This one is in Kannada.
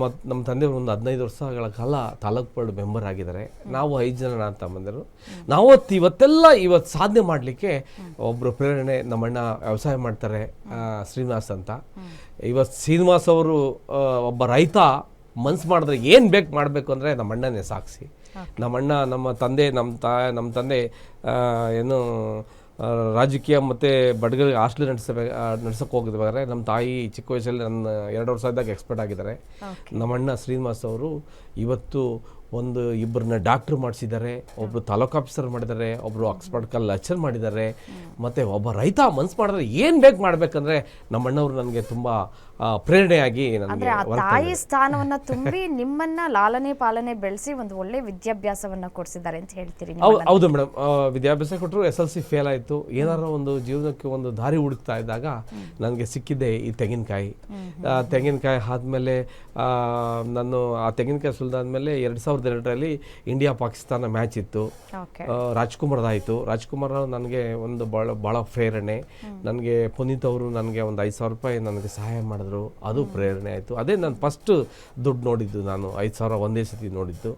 ಮತ್ತು ನಮ್ಮ ತಂದೆಯವರು ಒಂದು 15 ವರ್ಷಗಳ ಕಾಲ ತಾಲೂಕು ಬೋರ್ಡ್ ಮೆಂಬರ್ ಆಗಿದ್ದಾರೆ. ನಾವು 5 ಜನ ನಾನು ತಮ್ಮಂದಿರು. ಇವತ್ತು ಸಾಧನೆ ಮಾಡಲಿಕ್ಕೆ ಒಬ್ಬರು ಪ್ರೇರಣೆ, ನಮ್ಮಣ್ಣ ವ್ಯವಸಾಯ ಮಾಡ್ತಾರೆ, ಶ್ರೀನಿವಾಸ್ ಅಂತ. ಇವತ್ತು ಶ್ರೀನಿವಾಸ್ ಅವರು ಒಬ್ಬ ರೈತ ಮನ್ಸು ಮಾಡಿದ್ರೆ ಏನು ಬೇಕು ಮಾಡಬೇಕು ಅಂದರೆ ನಮ್ಮಣ್ಣನೇ ಸಾಕ್ಷಿ. ನಮ್ಮಣ್ಣ ನಮ್ಮ ತಂದೆ ಏನು ರಾಜಕೀಯ ಮತ್ತು ಬಡಗರಿಗೆ ಹಾಸ್ಟೆಲ್ ನಡ್ಸೋಕೆ ಹೋಗಿದ್ದಾರೆ. ನಮ್ಮ ತಾಯಿ ಚಿಕ್ಕ ವಯಸ್ಸಲ್ಲಿ ನನ್ನ 2 ವರ್ಷ ಇದ್ದಾಗ ಎಕ್ಸ್ಪರ್ಟ್ ಆಗಿದ್ದಾರೆ. ನಮ್ಮಣ್ಣ ಶ್ರೀನಿವಾಸ್ ಅವರು ಇವತ್ತು ಇಬ್ಬರನ್ನ ಡಾಕ್ಟ್ರ್ ಮಾಡಿಸಿದ್ದಾರೆ, ಒಬ್ಬರು ತಾಲೂಕು ಆಫೀಸರ್ ಮಾಡಿದ್ದಾರೆ, ಒಬ್ಬರು ಆಕ್ಸ್ಫರ್ಡ್ ಕಾಲೇಜ್ ಲೆಕ್ಚರ್ ಮಾಡಿದ್ದಾರೆ. ಮತ್ತು ಒಬ್ಬ ರೈತ ಮನ್ಸು ಮಾಡಿದ್ರೆ ಏನು ಬೇಕು ಮಾಡಬೇಕಂದ್ರೆ ನಮ್ಮಣ್ಣವರು ನನಗೆ ತುಂಬ ಪ್ರೇರಣೆಯಾಗಿ ಅಂದ್ರೆ ಆ ತಾಯಿ ಸ್ಥಾನವನ್ನ ತುಂಬಿ ನಿಮ್ಮನ್ನ ಲಾಲನೆ ಪಾಲನೆ ಬೆಳೆಸಿ ಒಂದು ಒಳ್ಳೆ ವಿದ್ಯಾಭ್ಯಾಸವನ್ನ ಕೊಡಿಸಿದ್ದಾರೆ ಅಂತ ಹೇಳ್ತೀರಿ. ಹೌದು ಮೇಡಮ್, ವಿದ್ಯಾಭ್ಯಾಸ ಕೊಟ್ಟರು. SLC ಫೇಲ್ ಆಯಿತು. ಏನಾರ ಒಂದು ಜೀವನಕ್ಕೆ ಒಂದು ದಾರಿ ಹುಡುಕ್ತಾ ಇದ್ದಾಗ ನನಗೆ ಸಿಕ್ಕಿದ್ದೆ ಈ ತೆಂಗಿನಕಾಯಿ. ತೆಂಗಿನಕಾಯಿ ಆದಮೇಲೆ ನಾನು ಆ ತೆಂಗಿನಕಾಯಿ ಸುಲಿದಾದ್ಮೇಲೆ 2002ರಲ್ಲಿ ಇಂಡಿಯಾ ಪಾಕಿಸ್ತಾನ ಮ್ಯಾಚ್ ಇತ್ತು. ರಾಜ್ಕುಮಾರ್ದಾಯಿತು. ರಾಜ್ಕುಮಾರ್ ನನಗೆ ಒಂದು ಭಾಳ ಪ್ರೇರಣೆ. ನನಗೆ ಪುನೀತ್ ಅವರು ನನಗೆ ಒಂದು 5,000 ರೂಪಾಯಿ ನನಗೆ ಸಹಾಯ ಮಾಡಿದ್ರು, ಅದು ಪ್ರೇರಣೆ ಆಯಿತು. ಅದೇ ನಾನು ಫಸ್ಟ್ ದುಡ್ಡು ನೋಡಿದ್ದು, ನಾನು 5,000 ಒಂದೇ ಸತಿ ನೋಡಿದ್ದು.